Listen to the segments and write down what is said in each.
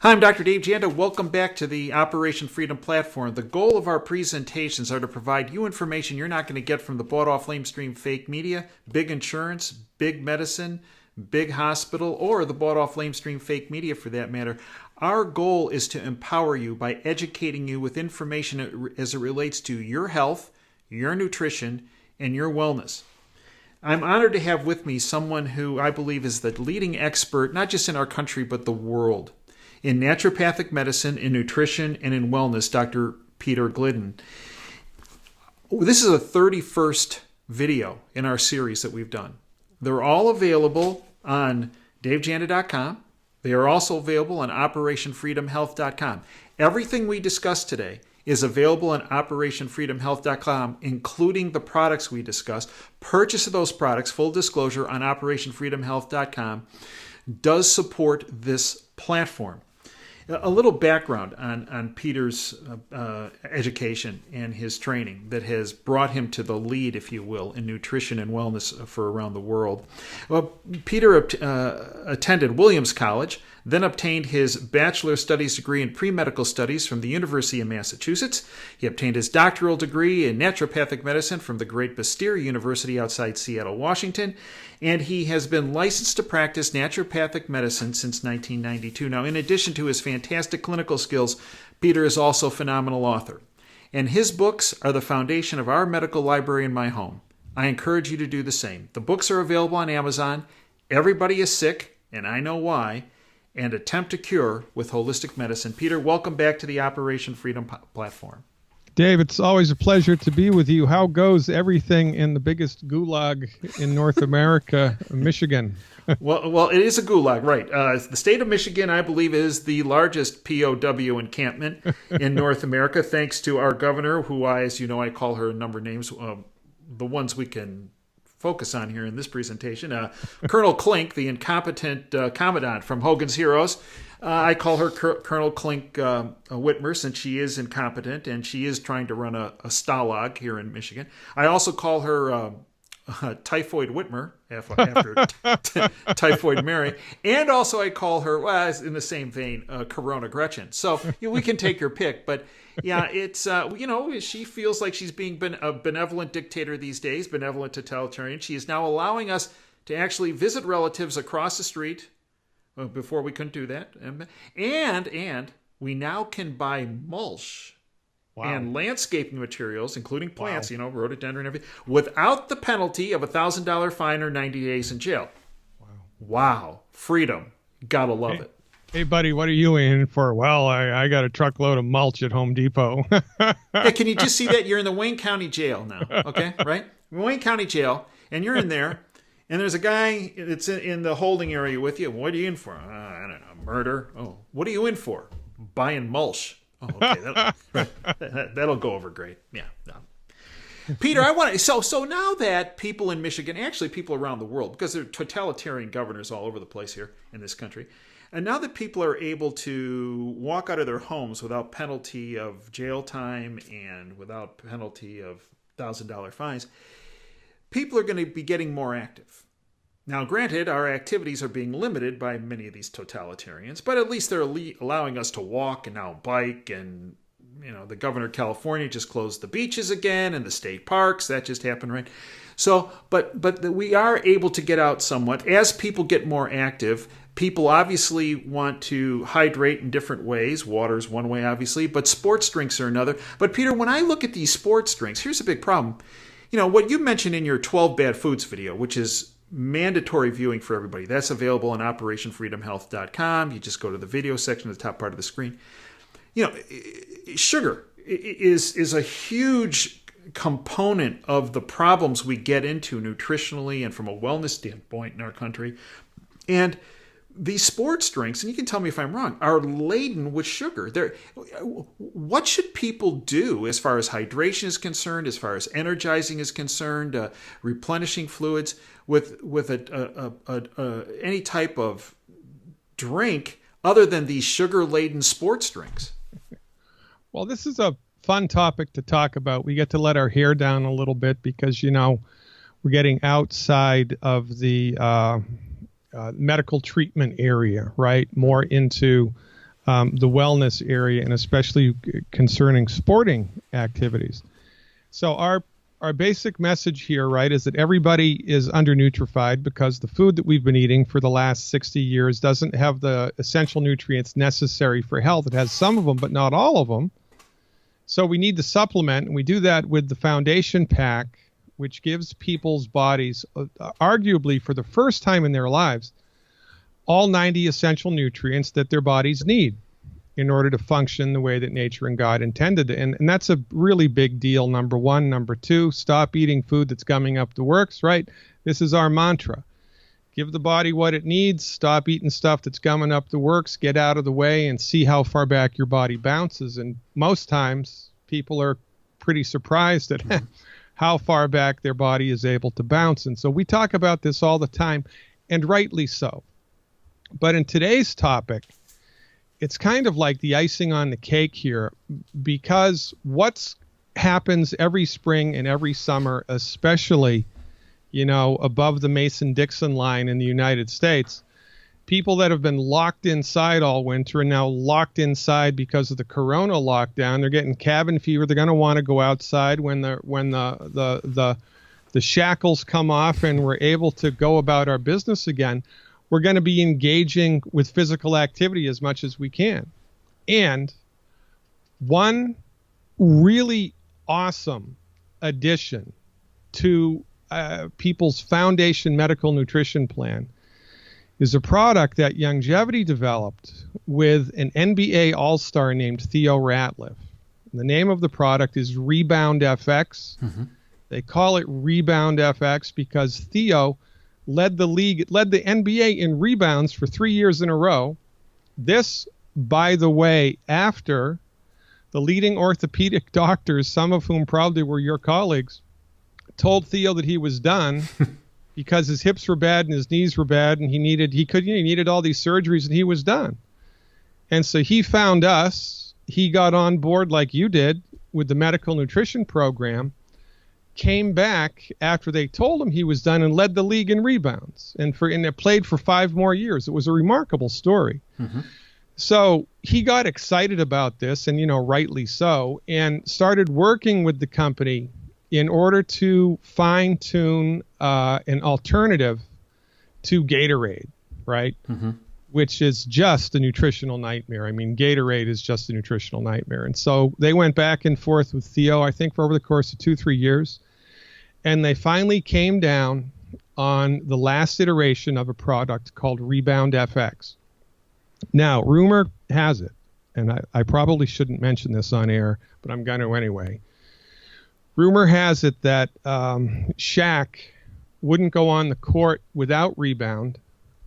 Hi, I'm Dr. Dave Janda. Welcome back to the Operation Freedom Platform. The goal of our presentations are to provide you information you're not going to get from the bought-off lamestream fake media, big insurance, big medicine, big hospital, or the bought-off lamestream fake media for that matter. Our goal is to empower you by educating you with information as it relates to your health, your nutrition, and your wellness. I'm honored to have with me someone who I believe is the leading expert, not just in our country, but the world, in naturopathic medicine, in nutrition, and in wellness, Dr. Peter Glidden. This is a 31st video in our series that we've done. They're all available on davejanda.com. They are also available on operationfreedomhealth.com. Everything we discussed today is available on operationfreedomhealth.com, including the products we discussed. Purchase of those products, full disclosure, on operationfreedomhealth.com does support this platform. A little background on Peter's education and his training that has brought him to the lead, if you will, in nutrition and wellness for around the world. Well, Peter attended Williams College, then obtained his bachelor's studies degree in pre-medical studies from the University of Massachusetts. He obtained his doctoral degree in naturopathic medicine from the Great Bastyr University outside Seattle, Washington, and he has been licensed to practice naturopathic medicine since 1992. Now, in addition to his fantastic clinical skills, Peter is also a phenomenal author, and his books are the foundation of our medical library in my home. I encourage you to do the same. The books are available on Amazon. Everybody is sick, and I know why, and Attempt to Cure with Holistic Medicine. Peter, welcome back to the Operation Freedom platform. Dave, it's always a pleasure to be with you. How goes everything in the biggest gulag in North America, Michigan? Well, it is a gulag, right? The state of Michigan, I believe, is the largest POW encampment in North America, thanks to our governor, who as you know, I call her a number of names, the ones we can focus on here in this presentation. Colonel Klink, the incompetent commandant from Hogan's Heroes. I call her Colonel Klink Whitmer, since she is incompetent and she is trying to run a stalag here in Michigan. I also call her Typhoid Whitmer, after Typhoid Mary. And also I call her, well, in the same vein, Corona Gretchen. So we can take your pick. But yeah, it's, she feels like she's being a benevolent dictator these days, benevolent totalitarian. She is now allowing us to actually visit relatives across the street. Before we couldn't do that. And we now can buy mulch and landscaping materials, including plants, rhododendron and everything, without the penalty of a $1,000 fine or 90 days in jail. Wow. Freedom. Gotta love it. Hey, buddy, what are you in for? Well, I got a truckload of mulch at Home Depot. Hey, can you just see that? You're in the Wayne County Jail now, okay? Right? Wayne County Jail, and you're in there. And there's a guy that's in the holding area with you. What are you in for? I don't know, murder. Oh, what are you in for? Buying mulch. Oh, okay, that'll go over great. Yeah. No. Peter, I want to. So now that people in Michigan, actually people around the world, because there are totalitarian governors all over the place here in this country, and now that people are able to walk out of their homes without penalty of jail time and without penalty of $1,000 fines, people are going to be getting more active. Now, granted, our activities are being limited by many of these totalitarians, but at least they're allowing us to walk and now bike. And, the governor of California just closed the beaches again and the state parks. That just happened, right? So, but we are able to get out somewhat. As people get more active, people obviously want to hydrate in different ways. Water's one way, obviously, but sports drinks are another. But, Peter, when I look at these sports drinks, here's a big problem. What you mentioned in your 12 Bad Foods video, which is mandatory viewing for everybody, that's available on operationfreedomhealth.com. You just go to the video section at the top part of the screen. Sugar is a huge component of the problems we get into nutritionally and from a wellness standpoint in our country. And these sports drinks, and you can tell me if I'm wrong, are laden with sugar. What should people do as far as hydration is concerned, as far as energizing is concerned, replenishing fluids with any type of drink other than these sugar-laden sports drinks? Well, this is a fun topic to talk about. We get to let our hair down a little bit because, we're getting outside of the medical treatment area, right? More into the wellness area, and especially concerning sporting activities. So our basic message here, right, is that everybody is undernutrified because the food that we've been eating for the last 60 years doesn't have the essential nutrients necessary for health. It has some of them, but not all of them. So we need to supplement, and we do that with the Foundation Pack, which gives people's bodies, arguably for the first time in their lives, all 90 essential nutrients that their bodies need in order to function the way that nature and God intended it. And that's a really big deal, number one. Number two, stop eating food that's gumming up the works, right? This is our mantra. Give the body what it needs. Stop eating stuff that's gumming up the works. Get out of the way and see how far back your body bounces. And most times, people are pretty surprised at how far back their body is able to bounce. And so we talk about this all the time, and rightly so. But in today's topic, it's kind of like the icing on the cake here, because what happens every spring and every summer, especially, above the Mason-Dixon line in the United States, people that have been locked inside all winter and now locked inside because of the corona lockdown, they're getting cabin fever. They're going to want to go outside when the shackles come off and we're able to go about our business again. We're going to be engaging with physical activity as much as we can. And one really awesome addition to people's Foundation Medical Nutrition Plan is a product that Longevity developed with an NBA All-Star named Theo Ratliff. And the name of the product is Rebound FX. Mm-hmm. They call it Rebound FX because Theo led the NBA in rebounds for 3 years in a row. This, by the way, after the leading orthopedic doctors, some of whom probably were your colleagues, told Theo that he was done because his hips were bad and his knees were bad and he needed all these surgeries, and he was done. And so he found us. He got on board like you did with the medical nutrition program, came back after they told him he was done, and led the league in rebounds, and it played for 5 more years. It was a remarkable story. Mm-hmm. So he got excited about this, and rightly so, and started working with the company in order to fine-tune an alternative to Gatorade, right? Mm-hmm. Which is just a nutritional nightmare. I mean, Gatorade is just a nutritional nightmare. And so they went back and forth with Theo, I think, for over the course of 2-3 years. And they finally came down on the last iteration of a product called Rebound FX. Now, rumor has it, and I probably shouldn't mention this on air, but I'm going to anyway. Rumor has it that Shaq wouldn't go on the court without Rebound,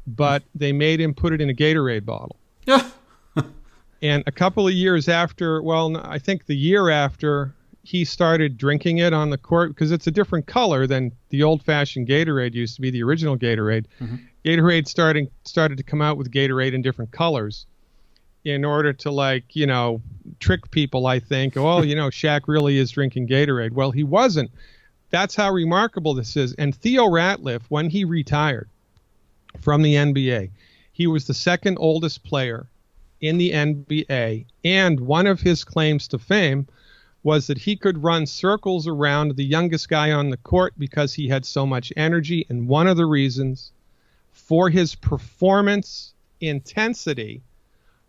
but they made him put it in a Gatorade bottle. Yeah. And a couple of years after, I think the year after, he started drinking it on the court, because it's a different color than the old-fashioned Gatorade used to be, the original Gatorade. Mm-hmm. Gatorade started to come out with Gatorade in different colors in order to, trick people, I think. Shaq really is drinking Gatorade. Well, he wasn't. That's how remarkable this is. And Theo Ratliff, when he retired from the NBA, he was the second oldest player in the NBA, and one of his claims to fame was that he could run circles around the youngest guy on the court because he had so much energy. And one of the reasons for his performance intensity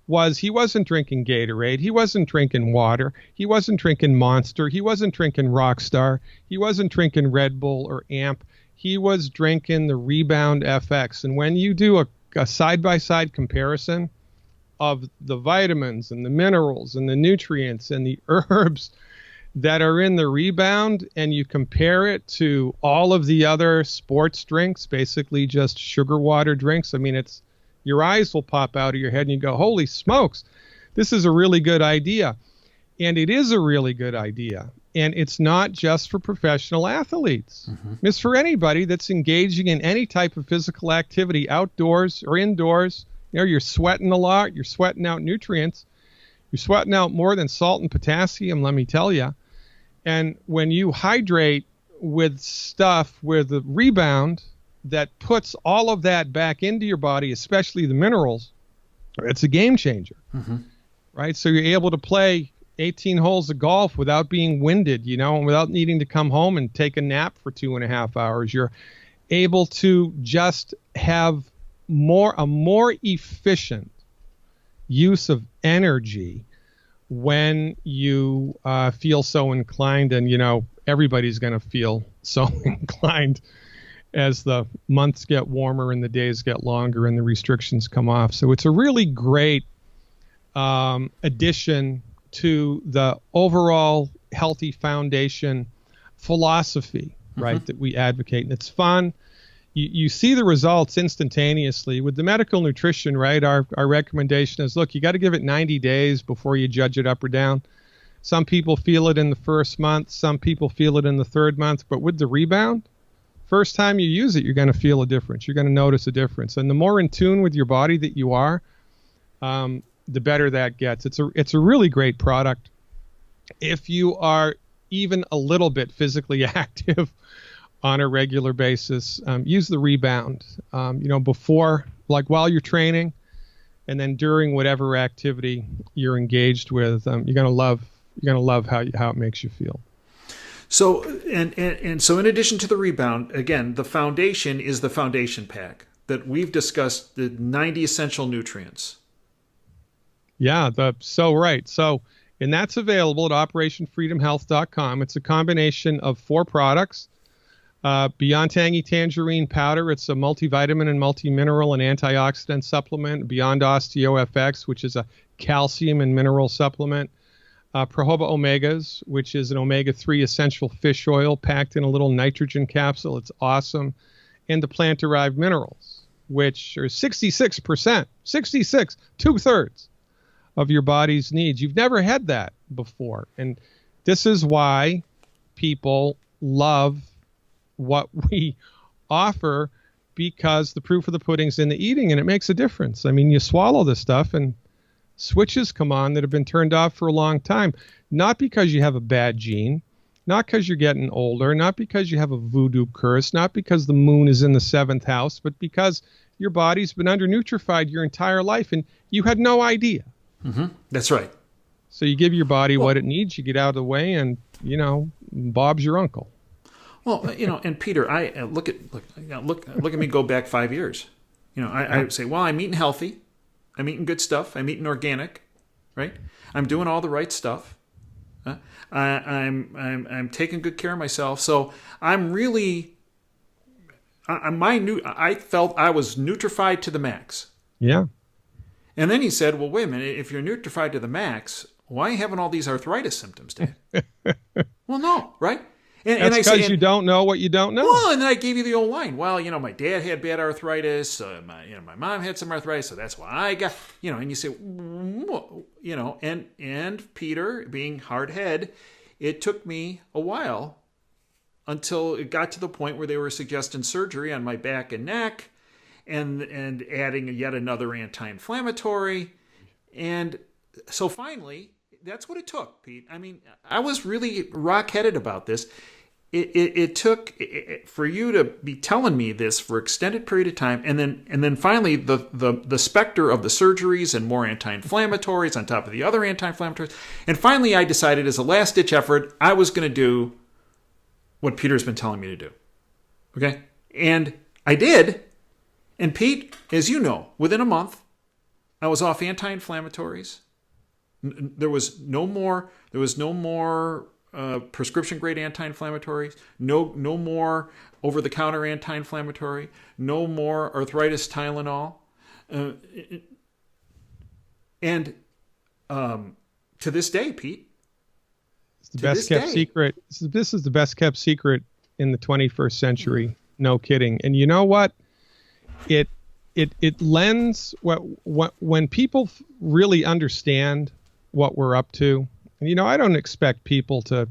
was he wasn't drinking Gatorade, he wasn't drinking water, he wasn't drinking Monster, he wasn't drinking Rockstar, he wasn't drinking Red Bull or Amp. He was drinking the Rebound FX. And when you do a side-by-side comparison of the vitamins and the minerals and the nutrients and the herbs that are in the Rebound, and you compare it to all of the other sports drinks, basically just sugar water drinks, I mean, your eyes will pop out of your head and you go, holy smokes, this is a really good idea. And it is a really good idea. And it's not just for professional athletes. Mm-hmm. It's for anybody that's engaging in any type of physical activity, outdoors or indoors. You're sweating a lot. You're sweating out nutrients. You're sweating out more than salt and potassium, let me tell you. And when you hydrate with stuff with a Rebound that puts all of that back into your body, especially the minerals, It's a game changer, right? So you're able to play 18 holes of golf without being winded, and without needing to come home and take a nap for 2.5 hours. You're able to just have a more efficient use of energy when you feel so inclined, and everybody's going to feel so inclined as the months get warmer and the days get longer and the restrictions come off. So it's a really great addition to the overall healthy foundation philosophy, right, that we advocate. And it's fun. You see the results instantaneously. With the medical nutrition, right, our recommendation is, look, you got to give it 90 days before you judge it up or down. Some people feel it in the first month. Some people feel it in the third month. But with the rebound, first time you use it, you're going to feel a difference. You're going to notice a difference. And the more in tune with your body that you are, the better that gets. It's a really great product. If you are even a little bit physically active on a regular basis, use the rebound, before, like while you're training, and then during whatever activity you're engaged with. You're gonna love how it makes you feel. So and so, in addition to the rebound, again, the foundation is the foundation pack that we've discussed, the 90 essential nutrients. Yeah, right. So, and that's available at OperationFreedomHealth.com. It's a combination of 4 products. Beyond Tangy Tangerine Powder, it's a multivitamin and multimineral and antioxidant supplement. Beyond Osteo FX, which is a calcium and mineral supplement. Prohoba Omegas, which is an omega-3 essential fish oil packed in a little nitrogen capsule. It's awesome. And the plant-derived minerals, which are 66%, 2/3 of your body's needs. You've never had that before. And this is why people love what we offer, because the proof of the pudding's in the eating, and it makes a difference. I mean, you swallow this stuff and switches come on that have been turned off for a long time, not because you have a bad gene, not because you're getting older, not because you have a voodoo curse, not because the moon is in the 7th house, but because your body's been undernutrified your entire life and you had no idea. That's right. So you give your body what it needs, you get out of the way, and, Bob's your uncle. Well, and Peter, I look at me go back 5 years. I say, well, I'm eating healthy, I'm eating good stuff, I'm eating organic, right? I'm doing all the right stuff. I'm taking good care of myself. So I'm really, I felt I was nutrified to the max. Yeah. And then he said, well, wait a minute, if you're nutrified to the max, why are you having all these arthritis symptoms, Dave? Well, no, right? That's because you don't know what you don't know. Well, and then I gave you the old line. Well, my dad had bad arthritis. My mom had some arthritis, so that's why I got, and you say, and Peter, being hard head, it took me a while until it got to the point where they were suggesting surgery on my back and neck and adding yet another anti-inflammatory. And so finally, that's what it took, Pete. I mean, I was really rock-headed about this. It took for you to be telling me this for an extended period of time, and then finally the specter of the surgeries and more anti-inflammatories on top of the other anti-inflammatories, and finally I decided, as a last-ditch effort, I was going to do what Peter's been telling me to do. Okay, and I did. And Pete, as you know, within a month, I was off anti-inflammatories. There was no more prescription grade anti-inflammatories, no more over-the-counter anti-inflammatory, no more arthritis Tylenol, and to this day, Pete, it's the best kept secret. This is the best kept secret in the 21st century. No kidding. And you know what? It lends when people really understand what we're up to. And, I don't expect people to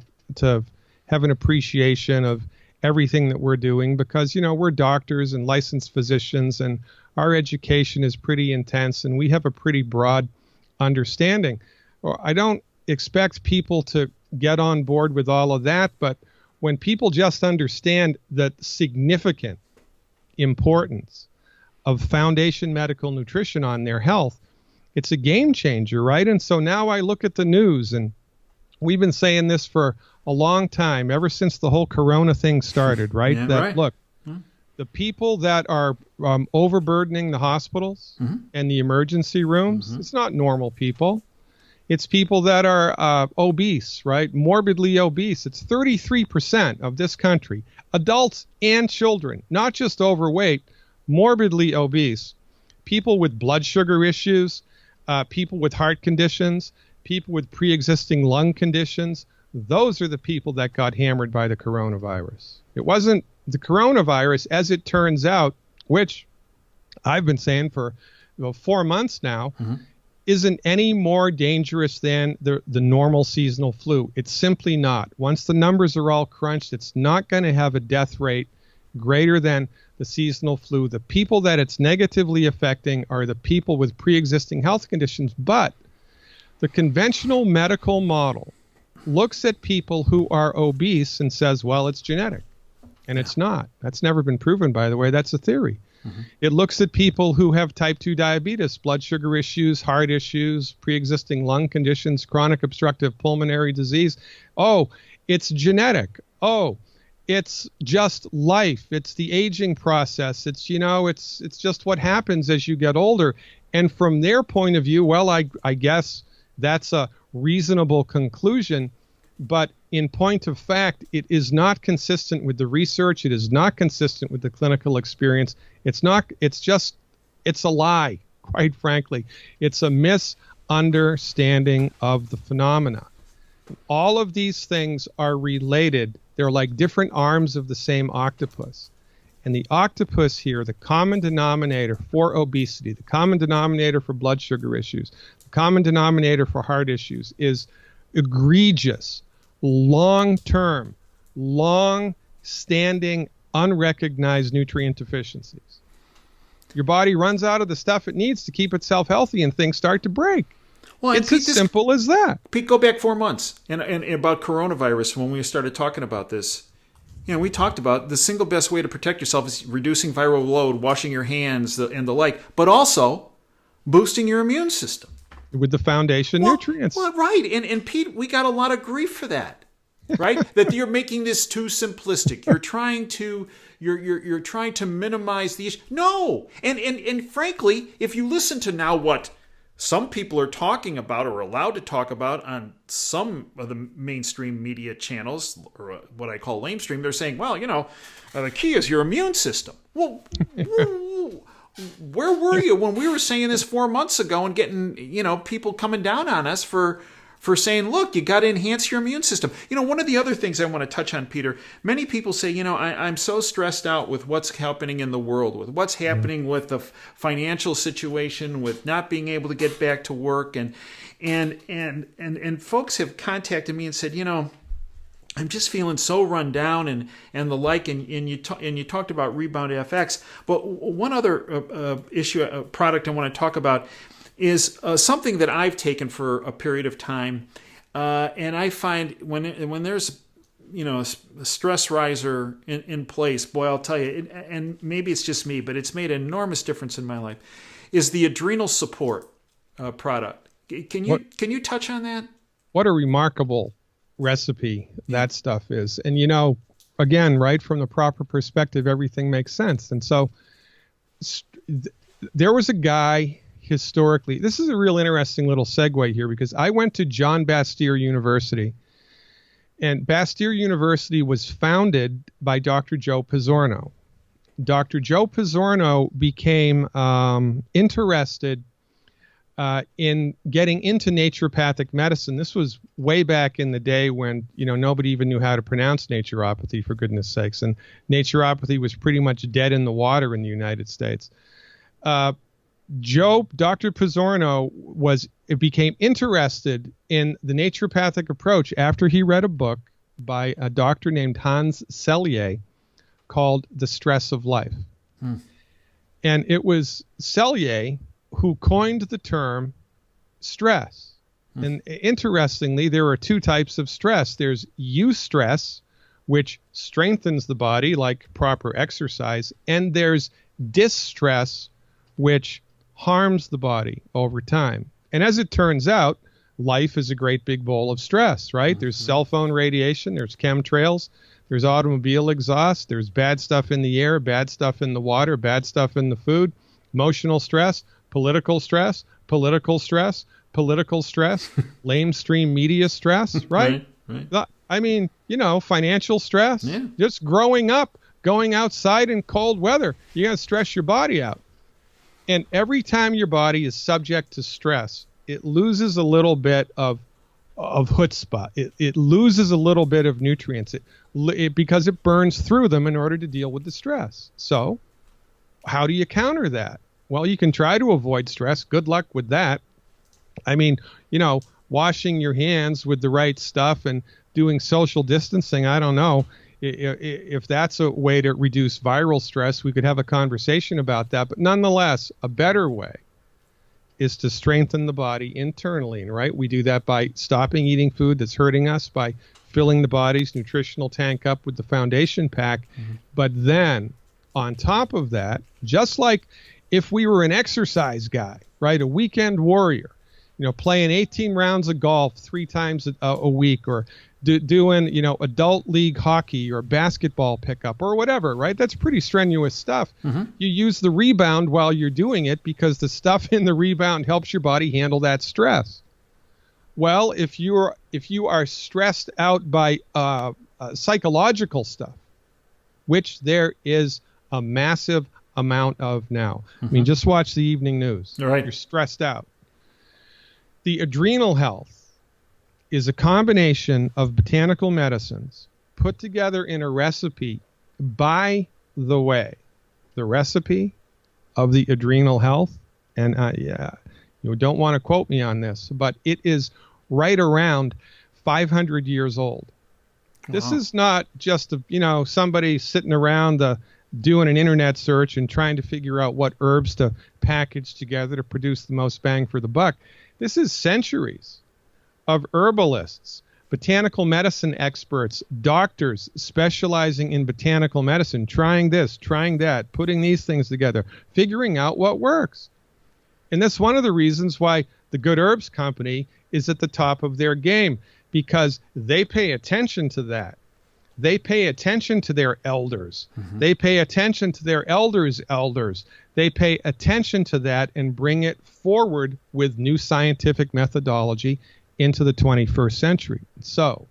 have an appreciation of everything that we're doing, because, we're doctors and licensed physicians, and our education is pretty intense, and we have a pretty broad understanding. I don't expect people to get on board with all of that, but when people just understand the significant importance of foundation medical nutrition on their health, It's a game changer, right? And so now I look at the news, and we've been saying this for a long time, ever since the whole corona thing started, right? Yeah, that right. Look, the people that are overburdening the hospitals and the emergency rooms, it's not normal people. It's people that are obese, right? Morbidly obese. It's 33% of this country, adults and children, not just overweight, morbidly obese. People with blood sugar issues, people with heart conditions, people with pre-existing lung conditions. Those are the people that got hammered by the coronavirus. It wasn't the coronavirus, as it turns out, which I've been saying for 4 months now, isn't any more dangerous than the normal seasonal flu. It's simply not. Once the numbers are all crunched, it's not going to have a death rate greater than the seasonal flu. The people that it's negatively affecting are the people with pre-existing health conditions. But the conventional medical model looks at people who are obese and says, well, it's genetic. And it's not. That's never been proven, by the way. That's a theory. It looks at people who have type 2 diabetes, blood sugar issues, heart issues, pre-existing lung conditions, chronic obstructive pulmonary disease. Oh, it's genetic. Oh, it's just life. It's the aging process. It's, it's just what happens as you get older. And from their point of view, well, I guess that's a reasonable conclusion. But in point of fact, it is not consistent with the research. It is not consistent with the clinical experience. It's a lie, quite frankly. It's a misunderstanding of the phenomena. All of these things are related. They're like different arms of the same octopus. And the octopus here, the common denominator for obesity, the common denominator for blood sugar issues, the common denominator for heart issues is egregious, long-term, long-standing, unrecognized nutrient deficiencies. Your body runs out of the stuff it needs to keep itself healthy, and things start to break. Well, it's as simple as that. Pete, go back 4 months and about coronavirus when we started talking about this. We talked about the single best way to protect yourself is reducing viral load, washing your hands, and the like, but also boosting your immune system. With the foundation nutrients. Well, right. And Pete, we got a lot of grief for that, right? That you're making this too simplistic. You're trying to minimize the issue. No. And frankly, if you listen to now what some people are talking about or allowed to talk about on some of the mainstream media channels, or what I call lamestream, they're saying, well, the key is your immune system. Well, where were you when we were saying this 4 months ago and getting, people coming down on us for saying, look, you got to enhance your immune system. One of the other things I want to touch on, Peter, many people say, I'm so stressed out with what's happening in the world, with what's happening with the financial situation, with not being able to get back to work. And folks have contacted me and said, I'm just feeling so run down and the like, and you talked about Rebound FX. But one other product I want to talk about is something that I've taken for a period of time, and I find when there's a stress riser in place, boy, I'll tell you, and maybe it's just me, but it's made an enormous difference in my life, is the adrenal support product. Can you touch on that? What a remarkable recipe that stuff is. And again, right from the proper perspective, everything makes sense. And so there was a guy historically, this is a real interesting little segue here, because I went to John Bastyr University, and Bastyr University was founded by Dr. Joe Pizzorno. Dr. Joe Pizzorno became interested in getting into naturopathic medicine. This was way back in the day when, nobody even knew how to pronounce naturopathy, for goodness sakes. And naturopathy was pretty much dead in the water in the United States. Dr. Pizzorno became interested in the naturopathic approach after he read a book by a doctor named Hans Selye called The Stress of Life. And it was Selye who coined the term stress. And interestingly, there are two types of stress. There's eustress, which strengthens the body like proper exercise, and there's distress, which harms the body over time. And as it turns out, life is a great big bowl of stress, right? There's cell phone radiation, there's chemtrails, there's automobile exhaust, there's bad stuff in the air, bad stuff in the water, bad stuff in the food, emotional stress, political stress, political stress, political stress, lamestream media stress, right? Right. I mean, financial stress, just growing up, going outside in cold weather, you're going to stress your body out. And every time your body is subject to stress, it loses a little bit of chutzpah. It loses a little bit of nutrients because it burns through them in order to deal with the stress. So how do you counter that? Well, you can try to avoid stress. Good luck with that. I mean, washing your hands with the right stuff and doing social distancing, I don't know. If that's a way to reduce viral stress, we could have a conversation about that. But nonetheless, a better way is to strengthen the body internally, right? We do that by stopping eating food that's hurting us, by filling the body's nutritional tank up with the foundation pack. But then on top of that, just like if we were an exercise guy, right, a weekend warrior, playing 18 rounds of golf 3 times a week, or doing, adult league hockey or basketball pickup or whatever, right? That's pretty strenuous stuff. You use the rebound while you're doing it because the stuff in the rebound helps your body handle that stress. Well, if you are stressed out by psychological stuff, which there is a massive amount of now. I mean, just watch the evening news. All right. You're stressed out. The adrenal health is a combination of botanical medicines put together in a recipe. By the way, the recipe of the adrenal health, and you don't want to quote me on this, but it is right around 500 years old. Wow. This is not just somebody sitting around doing an internet search and trying to figure out what herbs to package together to produce the most bang for the buck. This is centuries of herbalists, botanical medicine experts, doctors specializing in botanical medicine, trying this, trying that, putting these things together, figuring out what works. And that's one of the reasons why the Good Herbs Company is at the top of their game, because they pay attention to that. They pay attention to their elders. They pay attention to their elders' elders. They pay attention to that and bring it forward with new scientific methodology into the 21st century. So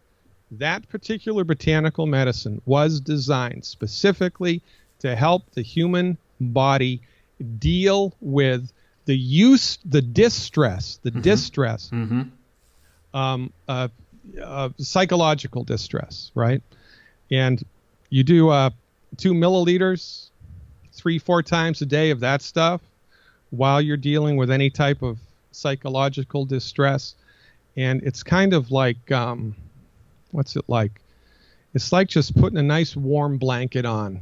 that particular botanical medicine was designed specifically to help the human body deal with the distress, psychological distress, right? And you do 2 milliliters 3-4 times a day of that stuff while you're dealing with any type of psychological distress. And it's kind of like, what's it like? It's like just putting a nice warm blanket on,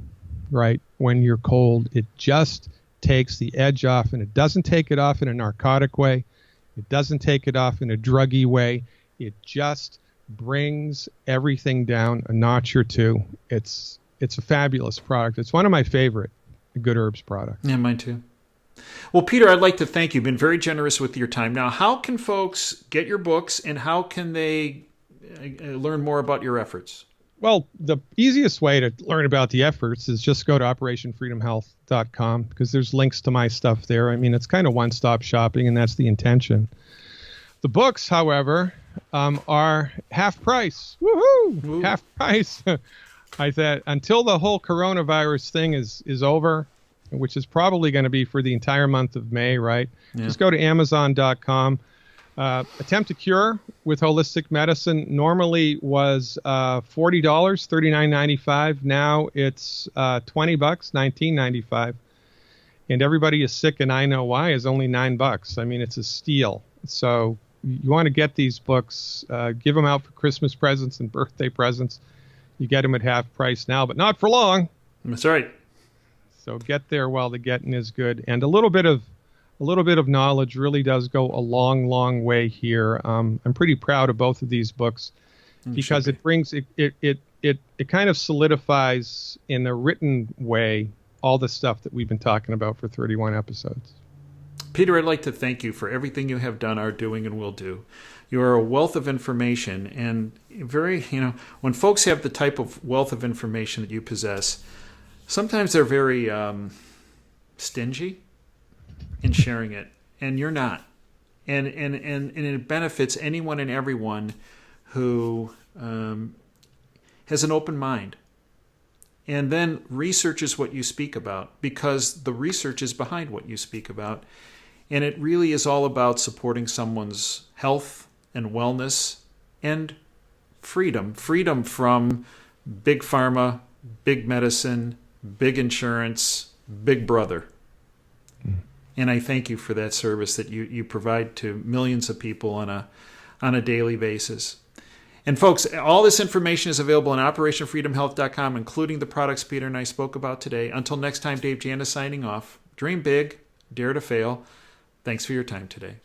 right? When you're cold, it just takes the edge off, and it doesn't take it off in a narcotic way. It doesn't take it off in a druggy way. It just brings everything down a notch or two. It's a fabulous product. It's one of my favorite Good Herbs products. Yeah, mine too. Well, Peter, I'd like to thank you. You've been very generous with your time. Now, how can folks get your books, and how can they learn more about your efforts? Well, the easiest way to learn about the efforts is just go to operationfreedomhealth.com, because there's links to my stuff there. I mean, it's kind of one-stop shopping, and that's the intention. The books, however, are half price. Woohoo! Ooh. Half price. I said, until the whole coronavirus thing is over, which is probably going to be for the entire month of May, right? Yeah. Just go to Amazon.com. Attempt to Cure with Holistic Medicine normally was $40, $39.95. Now it's $20, $19.95. And everybody is sick, and I know why, is only $9. I mean, it's a steal. So you want to get these books, give them out for Christmas presents and birthday presents. You get them at half price now, but not for long. That's right. So get there while the getting is good. And a little bit of knowledge really does go a long, long way here. I'm pretty proud of both of these books because it brings it kind of solidifies in a written way all the stuff that we've been talking about for 31 episodes. Peter, I'd like to thank you for everything you have done, are doing, and will do. You are a wealth of information, and when folks have the type of wealth of information that you possess, sometimes they're very stingy in sharing it, and you're not. And it benefits anyone and everyone who has an open mind and then researches what you speak about, because the research is behind what you speak about. And it really is all about supporting someone's health and wellness and freedom. Freedom from big pharma, big medicine, big insurance, big brother. And I thank you for that service that you provide to millions of people on a daily basis. And folks, all this information is available on OperationFreedomHealth.com, including the products Peter and I spoke about today. Until next time, Dave Janis signing off. Dream big, dare to fail. Thanks for your time today.